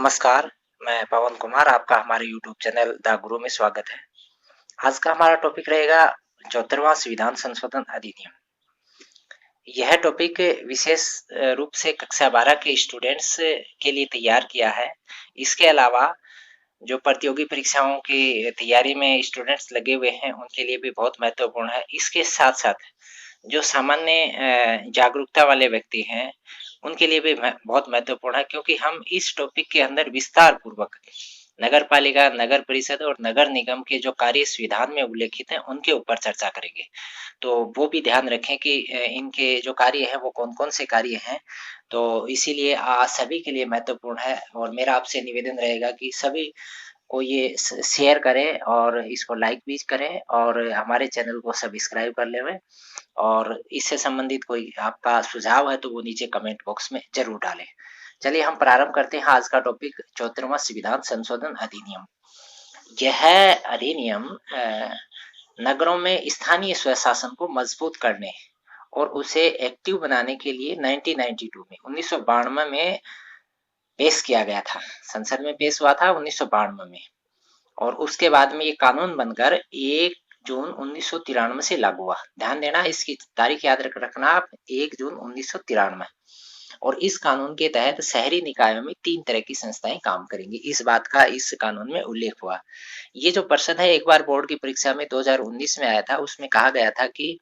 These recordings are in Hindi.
नमस्कार, मैं पवन कुमार, आपका हमारे यूट्यूब चैनल द गुरु में स्वागत है। आज का हमारा टॉपिक रहेगा 74वां संविधान संशोधन अधिनियम। यह टॉपिक विशेष रूप से कक्षा 12 के स्टूडेंट्स के लिए तैयार किया है। इसके अलावा जो प्रतियोगी परीक्षाओं की तैयारी में स्टूडेंट्स लगे हुए हैं, उनके लिए भी बहुत महत्वपूर्ण है। इसके साथ-साथ जो सामान्य जागरूकता वाले व्यक्ति हैं, उनके लिए भी बहुत महत्वपूर्ण है, क्योंकि हम इस टॉपिक के अंदर विस्तार पूर्वक नगर पालिका, नगर परिषद और नगर निगम के जो कार्य संविधान में उल्लेखित हैं, उनके ऊपर चर्चा करेंगे। तो वो भी ध्यान रखें कि इनके जो कार्य हैं वो कौन-कौन से कार्य हैं। तो इसीलिए सभी के लिए महत्वपूर्ण है और मेरा आपसे निवेदन रहेगा कि सभी को ये शेयर करें और इसको लाइक भी करें और हमारे चैनल को सब्सक्राइब कर लें और इससे संबंधित कोई आपका सुझाव है तो वो नीचे कमेंट बॉक्स में जरूर डालें। चलिए हम प्रारंभ करते हैं आज का टॉपिक 74वां संविधान संशोधन अधिनियम। यह अधिनियम नगरों में स्थानीय स्वशासन को मजबूत करने और उसे एक्टिव बनाने के लिए 1992 में पेश किया गया था। संसद में पेश हुआ था 1992 में और उसके बाद में ये कानून बनकर 1 जून 1993 से लागू हुआ। ध्यान देना, इसकी तारीख याद रखना आप, 1 जून 1993। और इस कानून के तहत शहरी निकायों में 3 तरह की संस्थाएं काम करेंगी। इस बात का इस कानून में उल्लेख हुआ। ये जो प्रश्न है एक बार बोर्ड की परीक्षा में 2019 में आया था, उसमें कहा गया था कि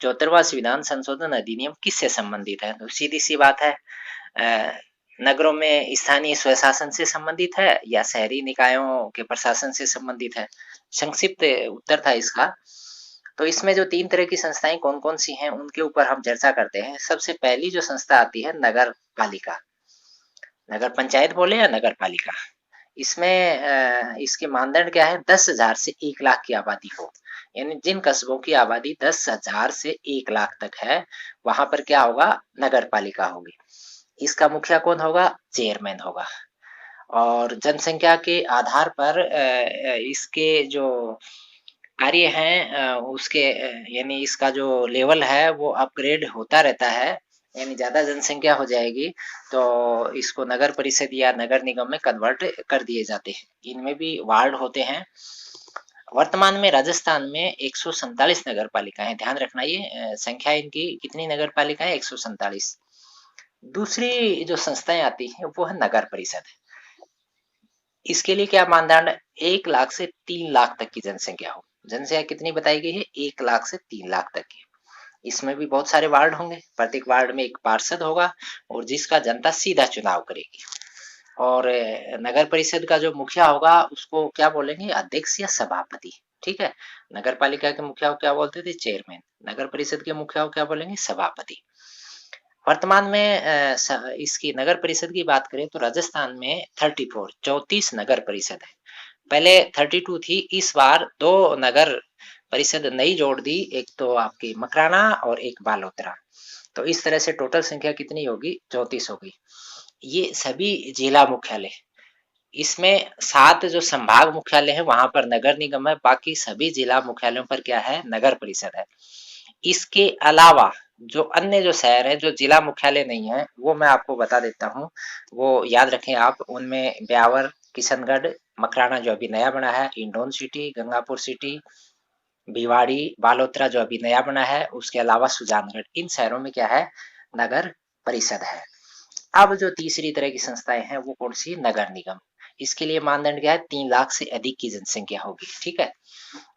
74वां संविधान संशोधन अधिनियम किससे संबंधित है। तो सीधी सी बात है, नगरों में स्थानीय स्वशासन से संबंधित है या शहरी निकायों के प्रशासन से संबंधित है। संक्षिप्त उत्तर था इसका। तो इसमें जो 3 तरह की संस्थाएं कौन-कौन सी हैं, उनके ऊपर हम चर्चा करते हैं। सबसे पहली जो संस्था आती है नगर पालिका, नगर पंचायत बोले या नगर पालिका। इसमें इसके मानदंड क्या है, 10,000 से 1 लाख की आबादी हो, यानी जिन कस्बों की आबादी 10,000 से 1 लाख तक है, वहां पर क्या होगा, नगर पालिका होगी। इसका मुखिया कौन होगा, चेयरमैन होगा। और जनसंख्या के आधार पर इसके जो कार्य हैं उसके यानी इसका जो लेवल है वो अपग्रेड होता रहता है। यानी ज्यादा जनसंख्या हो जाएगी तो इसको नगर परिषद या नगर निगम में कन्वर्ट कर दिए जाते हैं। इनमें भी वार्ड होते हैं। वर्तमान में राजस्थान में 147 नगर पालिका है। ध्यान रखना, ये संख्या इनकी कितनी नगर पालिका है, 147। दूसरी जो संस्थाएं आती हैं वो है नगर परिषद। इसके लिए क्या मानदंड, 1 लाख से 3 लाख तक की जनसंख्या हो। जनसंख्या कितनी बताई गई है, 1 लाख से 3 लाख तक की। इसमें भी बहुत सारे वार्ड होंगे, प्रत्येक वार्ड में एक पार्षद होगा और जिसका जनता सीधा चुनाव करेगी। और नगर परिषद का जो मुखिया होगा उसको क्या बोलेंगे, अध्यक्ष या सभापति। ठीक है, नगर पालिका के मुखिया को क्या बोलते थे, चेयरमैन। नगर परिषद के मुखिया को क्या बोलेंगे, सभापति। वर्तमान में इसकी नगर परिषद की बात करें तो राजस्थान में 34 नगर परिषद है। पहले 32 थी, इस बार 2 नगर परिषद नई जोड़ दी, एक तो आपकी मकराना और एक बालोतरा। तो इस तरह से टोटल संख्या कितनी होगी, 34 होगी। ये सभी जिला मुख्यालय, इसमें 7 जो संभाग मुख्यालय है वहां पर नगर निगम है, बाकी सभी जिला मुख्यालयों पर क्या है, नगर परिषद है। इसके अलावा जो अन्य जो शहर है जो जिला मुख्यालय नहीं है वो मैं आपको बता देता हूँ, वो याद रखें आप। उनमें ब्यावर, किशनगढ़, मकराना जो अभी नया बना है, इंडोन सिटी, गंगापुर सिटी, भिवाड़ी, बालोतरा जो अभी नया बना है, उसके अलावा सुजानगढ़, इन शहरों में क्या है, नगर परिषद है। अब जो तीसरी तरह की संस्थाएं हैं वो कौन सी, नगर निगम। इसके लिए मानदंड क्या है, 3 लाख से अधिक की जनसंख्या होगी। ठीक है,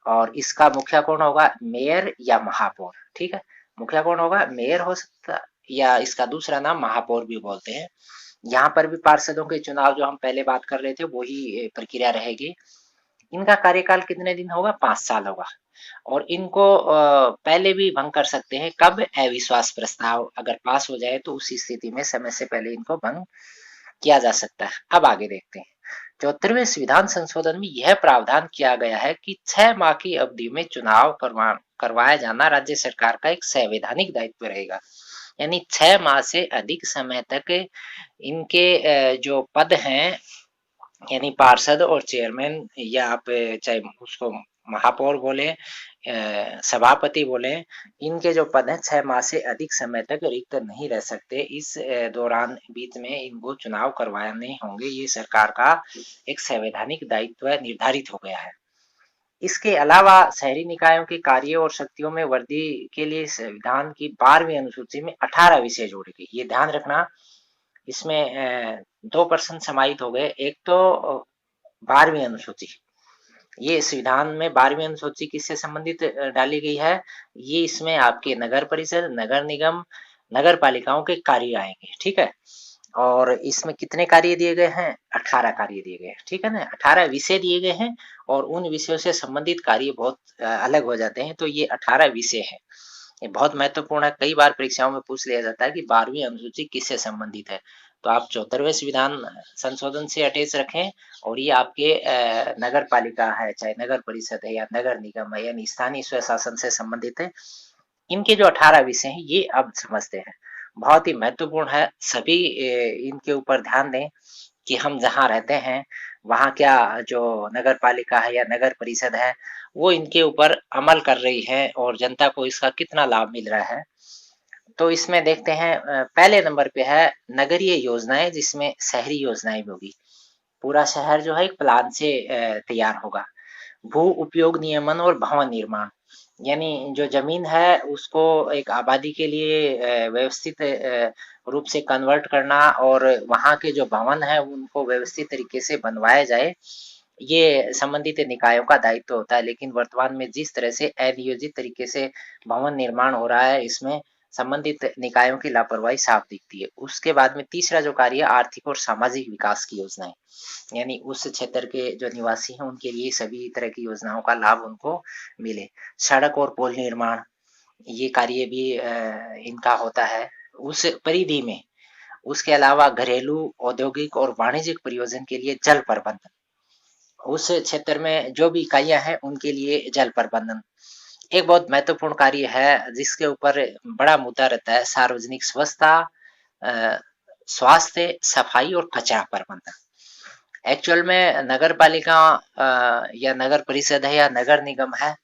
और इसका मुखिया कौन होगा, मेयर या महापौर। ठीक है, मुखिया कौन होगा, मेयर हो सकता या इसका दूसरा नाम महापौर भी बोलते हैं। यहाँ पर भी पार्षदों के चुनाव जो हम पहले बात कर रहे थे वही प्रक्रिया रहेगी। इनका कार्यकाल कितने दिन होगा, 5 साल होगा। और इनको पहले भी भंग कर सकते हैं, कब, अविश्वास प्रस्ताव अगर पास हो जाए तो उसी स्थिति में समय से पहले इनको भंग किया जा सकता है। अब आगे देखते हैं। 74वें संविधान संशोधन में यह प्रावधान किया गया है कि 6 माह की अवधि में चुनाव करवाया जाना राज्य सरकार का एक संवैधानिक दायित्व रहेगा। यानी 6 माह से अधिक समय तक इनके जो पद हैं, यानी पार्षद और चेयरमैन या आप चाहे उसको महापौर बोले सभापति बोले, इनके जो पद हैं 6 माह से अधिक समय तक रिक्त नहीं रह सकते। इस दौरान बीच में इनको चुनाव करवाने होंगे। ये सरकार का एक संवैधानिक दायित्व निर्धारित हो गया है। इसके अलावा शहरी निकायों के कार्यों और शक्तियों में वृद्धि के लिए संविधान की 12वीं अनुसूची में 18 विषय जोड़े गए। ये ध्यान रखना, इसमें 2% समाहित हो गए। एक तो 12वीं अनुसूची, ये संविधान में 12वीं अनुसूची किससे संबंधित डाली गई है? ये इसमें आपके नगर परिषद, नगर निगम, नगर पालिकाओं के कार्य आएंगे, ठीक है। और इसमें कितने कार्य दिए गए हैं? 18 कार्य दिए गए हैं, ठीक है ना। 18 विषय दिए गए हैं और उन विषयों से संबंधित कार्य बहुत अलग हो जाते हैं। तो ये 18 विषय है, ये बहुत महत्वपूर्ण है। कई बार परीक्षाओं में पूछ लिया जाता है कि 12वीं अनुसूची किससे संबंधित है। तो आप 74वें संविधान संशोधन से अटैच रखें। और ये आपके नगर पालिका है, चाहे नगर परिषद है या नगर निगम है, यानी स्थानीय स्वशासन से संबंधित है। इनके जो 18 विषय हैं ये अब समझते हैं, बहुत ही महत्वपूर्ण है। सभी इनके ऊपर ध्यान दें कि हम जहाँ रहते हैं वहाँ क्या जो नगर पालिका है या नगर परिषद है वो इनके ऊपर अमल कर रही है और जनता को इसका कितना लाभ मिल रहा है। तो इसमें देखते हैं, पहले नंबर पे है नगरीय योजनाएं, जिसमें शहरी योजनाएं भी होगी। पूरा शहर जो है एक प्लान से तैयार होगा। भू उपयोग नियमन और भवन निर्माण, यानी जो जमीन है उसको एक आबादी के लिए व्यवस्थित रूप से कन्वर्ट करना और वहाँ के जो भवन है उनको व्यवस्थित तरीके से बनवाया जाए, ये संबंधित निकायों का दायित्व होता है। लेकिन वर्तमान में जिस तरह से अनियोजित तरीके से भवन निर्माण हो रहा है, इसमें संबंधित निकायों की लापरवाही साफ दिखती है। उसके बाद में तीसरा जो कार्य है आर्थिक और सामाजिक विकास की योजनाएं, यानी उस क्षेत्र के जो निवासी हैं उनके लिए सभी तरह की योजनाओं का लाभ उनको मिले। सड़क और पुल निर्माण, ये कार्य भी इनका होता है उस परिधि में। उसके अलावा घरेलू, औद्योगिक और वाणिज्यिक प्रयोजन के लिए जल प्रबंधन, उस क्षेत्र में जो भी इकाइयां हैं उनके लिए जल प्रबंधन एक बहुत महत्वपूर्ण कार्य है, जिसके ऊपर बड़ा मुद्दा रहता है। सार्वजनिक स्वच्छता, स्वास्थ्य, सफाई और कचरा प्रबंधन। एक्चुअल में नगर पालिका या नगर परिषद है या नगर निगम है,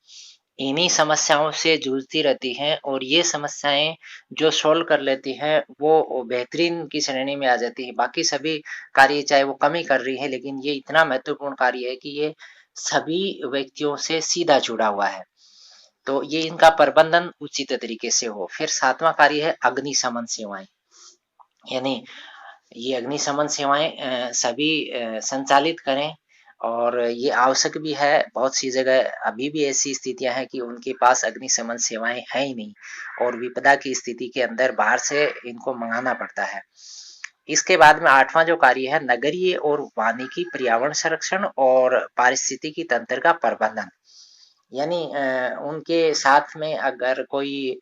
इन्हीं समस्याओं से जूझती रहती हैं और ये समस्याएं जो सोल्व कर लेती हैं वो बेहतरीन की श्रेणी में आ जाती है। बाकी सभी कार्य चाहे वो कम ही कर रही है, लेकिन ये इतना महत्वपूर्ण कार्य है कि ये सभी व्यक्तियों से सीधा जुड़ा हुआ है। तो ये इनका प्रबंधन उचित तरीके से हो। फिर 7वां कार्य है अग्निशमन सेवाएं, यानी ये अग्निशमन सेवाएं सभी संचालित करें और ये आवश्यक भी है। बहुत सी जगह अभी भी ऐसी स्थितियां हैं कि उनके पास अग्निशमन सेवाएं है ही नहीं और विपदा की स्थिति के अंदर बाहर से इनको मंगाना पड़ता है। इसके बाद में 8वां जो कार्य है नगरीय और वानिकी पर्यावरण संरक्षण और पारिस्थितिकी तंत्र का प्रबंधन, यानी उनके साथ में अगर कोई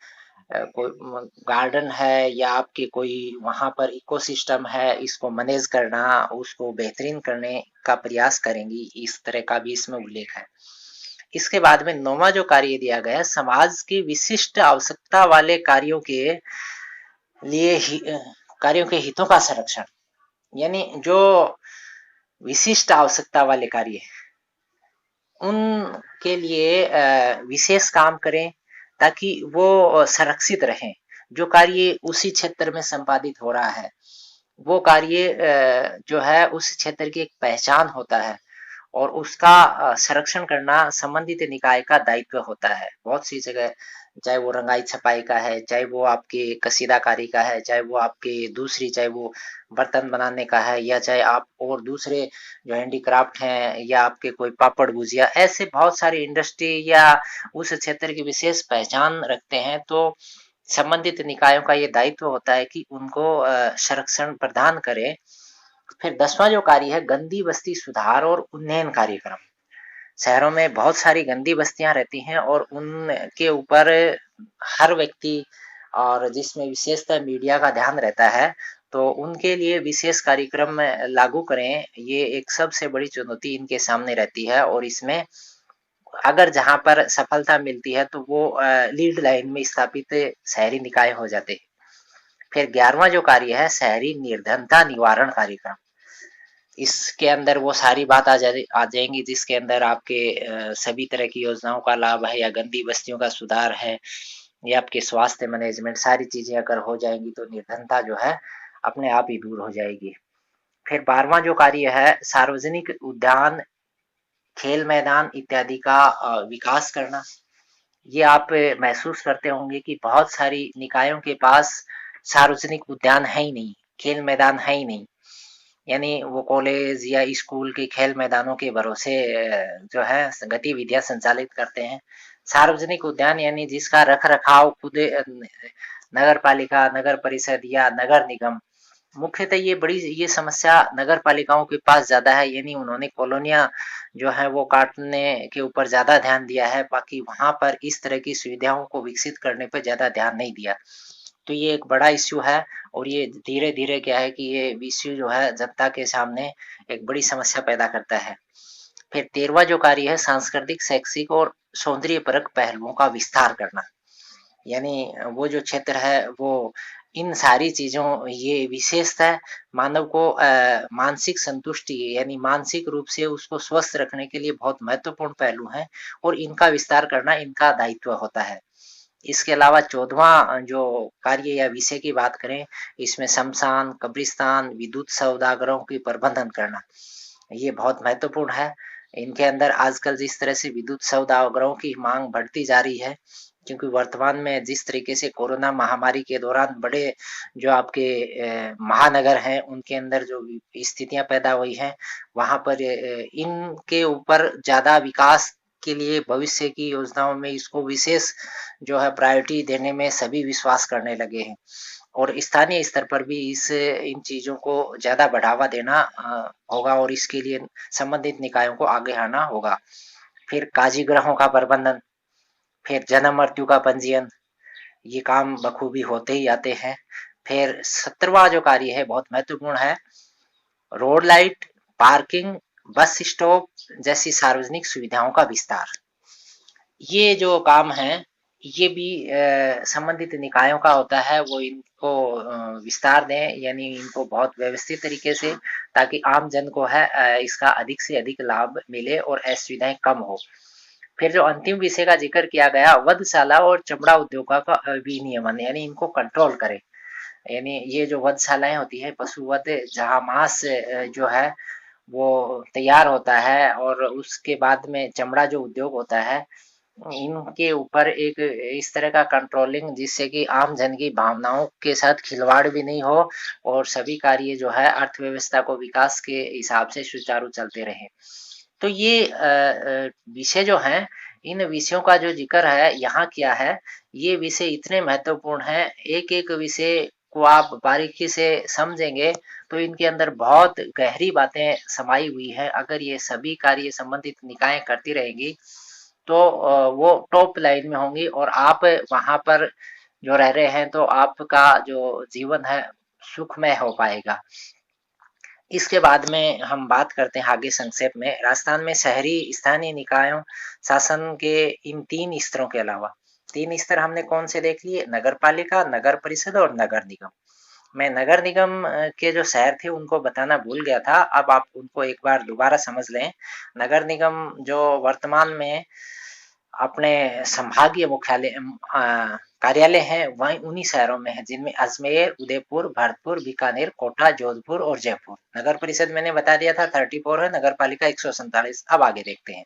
गार्डन है या आपके कोई वहां पर इकोसिस्टम है, इसको मैनेज करना, उसको बेहतरीन करने का प्रयास करेंगी, इस तरह का भी इसमें उल्लेख है। इसके बाद में 9वां जो कार्य दिया गया, समाज की विशिष्ट आवश्यकता वाले कार्यों के लिए कार्यों के हितों का संरक्षण, यानी जो विशिष्ट आवश्यकता वाले कार्य उनके लिए विशेष काम करें ताकि वो संरक्षित रहें। जो कार्य उसी क्षेत्र में संपादित हो रहा है वो कार्य जो है उस क्षेत्र की एक पहचान होता है और उसका संरक्षण करना संबंधित निकाय का दायित्व होता है। बहुत सी जगह चाहे वो रंगाई छपाई का है, चाहे वो आपके कसीदाकारी का है, चाहे वो आपके दूसरी चाहे वो बर्तन बनाने का है, या चाहे आप और दूसरे जो हैंडीक्राफ्ट हैं या आपके कोई पापड़ गुजिया, ऐसे बहुत सारी इंडस्ट्री या उस क्षेत्र की विशेष पहचान रखते हैं। तो संबंधित निकायों का ये दायित्व होता है कि उनको संरक्षण प्रदान करें। फिर 10वां जो कार्य है गंदी बस्ती सुधार और उन्नयन कार्यक्रम। शहरों में बहुत सारी गंदी बस्तियां रहती हैं और उनके ऊपर हर व्यक्ति और जिसमें विशेषतः मीडिया का ध्यान रहता है, तो उनके लिए विशेष कार्यक्रम लागू करें। ये एक सबसे बड़ी चुनौती इनके सामने रहती है और इसमें अगर जहां पर सफलता मिलती है तो वो लीड लाइन में स्थापित शहरी निकाय हो जाते हैं। फिर 11वां जो कार्य है शहरी निर्धनता निवारण कार्यक्रम। इसके अंदर वो सारी बात आ जाएंगी जिसके अंदर आपके सभी तरह की योजनाओं का लाभ है, या गंदी बस्तियों का सुधार है, या आपके स्वास्थ्य मैनेजमेंट, सारी चीजें अगर हो जाएंगी तो निर्धनता जो है अपने आप ही दूर हो जाएगी। फिर 12वां जो कार्य है, सार्वजनिक उद्यान, खेल मैदान इत्यादि का विकास करना। ये आप महसूस करते होंगे कि बहुत सारी निकायों के पास सार्वजनिक उद्यान है ही नहीं, खेल मैदान है ही नहीं। यानी वो कॉलेज या स्कूल के खेल मैदानों के भरोसे जो है गतिविधियां संचालित करते हैं। सार्वजनिक उद्यान यानी जिसका रख रखाव खुद नगर पालिका, नगर परिषद या नगर निगम, मुख्यतः ये समस्या नगर पालिकाओं के पास ज्यादा है। यानी उन्होंने कॉलोनियां जो है वो काटने के ऊपर ज्यादा ध्यान दिया है, बाकी वहां पर इस तरह की सुविधाओं को विकसित करने पर ज्यादा ध्यान नहीं दिया। तो ये एक बड़ा इश्यू है, और ये धीरे धीरे क्या है कि ये इश्यू जो है जनता के सामने एक बड़ी समस्या पैदा करता है। फिर 13वां जो कार्य है, सांस्कृतिक, शैक्षिक और सौंदर्य परक पहलुओं का विस्तार करना। यानी वो जो क्षेत्र है वो इन सारी चीजों, ये विशेषता मानव को मानसिक संतुष्टि यानी मानसिक रूप से उसको स्वस्थ रखने के लिए बहुत महत्वपूर्ण पहलू हैं, और इनका विस्तार करना इनका दायित्व होता है। इसके अलावा 14वां जो कार्य या विषय की बात करें, इसमें शमशान, कब्रिस्तान, विद्युत सौदागरों की प्रबंधन करना, ये बहुत महत्वपूर्ण है। इनके अंदर आजकल जिस तरह से विद्युत सौदागरों की मांग बढ़ती जा रही है, क्योंकि वर्तमान में जिस तरीके से कोरोना महामारी के दौरान बड़े जो आपके महानगर हैं उनके अंदर जो स्थितियां पैदा हुई हैं, वहां पर इनके ऊपर ज्यादा विकास के लिए भविष्य की योजनाओं में इसको विशेष जो है प्रायोरिटी देने में सभी विश्वास करने लगे हैं, और स्थानीय स्तर पर भी इन चीजों को ज्यादा बढ़ावा देना होगा, और इसके लिए संबंधित निकायों को आगे आना होगा। फिर काजीगृहों का प्रबंधन, फिर जन्म मृत्यु का पंजीयन, ये काम बखूबी होते ही आते हैं। फिर 17वां जो कार्य है बहुत महत्वपूर्ण है, road light, parking, bus stop जैसी सार्वजनिक सुविधाओं का विस्तार। ये जो काम है ये भी संबंधित निकायों का होता है, वो इनको विस्तार दें, यानी इनको बहुत व्यवस्थित तरीके से, ताकि आम जन को है इसका अधिक से अधिक लाभ मिले और असुविधाएं कम हो। फिर जो अंतिम विषय का जिक्र किया गया, वधशाला और चमड़ा उद्योगों का विनियमन, यानी इनको कंट्रोल करे। यानी ये जो वधशालाएं होती है, पशु वध, जहाँ मांस जो है वो तैयार होता है, और उसके बाद में चमड़ा जो उद्योग होता है, इनके ऊपर एक इस तरह का कंट्रोलिंग जिससे कि आम जन की भावनाओं के साथ खिलवाड़ भी नहीं हो, और सभी कार्य जो है अर्थव्यवस्था को विकास के हिसाब से सुचारू चलते रहे। तो ये विषय जो हैं, इन विषयों का जो जिक्र है यहाँ किया है, ये विषय इतने महत्वपूर्ण हैं, एक एक विषय को आप बारीकी से समझेंगे तो इनके अंदर बहुत गहरी बातें समाई हुई है। अगर ये सभी कार्य संबंधित निकायें करती रहेंगी तो वो टॉप लाइन में होंगी, और आप वहां पर जो रह रहे हैं तो आपका जो जीवन है सुखमय हो पाएगा। इसके बाद में हम बात करते हैं आगे संक्षेप में, राजस्थान में शहरी स्थानीय निकायों शासन के इन 3 स्तरों के अलावा 3 स्तर हमने कौन से देख लिए, नगर पालिका, नगर परिषद और नगर निगम। मैं नगर निगम के जो शहर थे उनको बताना भूल गया था, अब आप उनको एक बार दोबारा समझ लें। नगर निगम जो वर्तमान में अपने संभागीय मुख्यालय कार्यालय हैं वही उन्हीं शहरों में है, जिनमें अजमेर, उदयपुर, भरतपुर, बीकानेर, कोटा, जोधपुर और जयपुर। नगर परिषद मैंने बता दिया था 34 है, नगर पालिका 147। अब आगे देखते हैं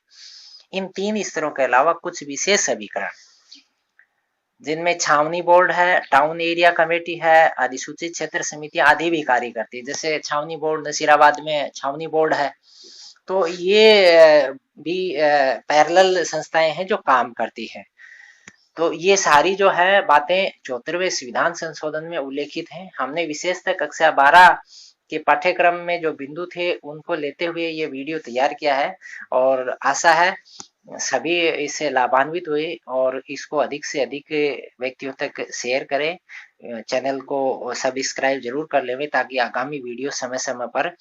इन 3 स्तरों के अलावा कुछ विशेष समीकरण, जिनमें छावनी बोर्ड है, टाउन एरिया कमेटी है, अधिसूचित क्षेत्र समितियां आदि भी कार्य करती है। जैसे छावनी बोर्ड नसीराबाद में छावनी बोर्ड है, तो ये भी पैरेलल संस्थाएं हैं जो काम करती हैं। तो ये सारी जो है बातें 74वें संविधान संशोधन में उल्लेखित हैं। हमने विशेषतः कक्षा 12 के पाठ्यक्रम में जो बिंदु थे उनको लेते हुए ये वीडियो तैयार किया है, और आशा है सभी इससे लाभान्वित हुए, और इसको अधिक से अधिक व्यक्तियों तक शेयर करें। चैनल को सब्सक्राइब जरूर कर लें ताकि आगामी वीडियो समय समय पर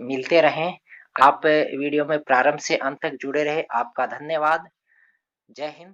मिलते रहें। आप वीडियो में प्रारंभ से अंत तक जुड़े रहे, आपका धन्यवाद। जय हिंद।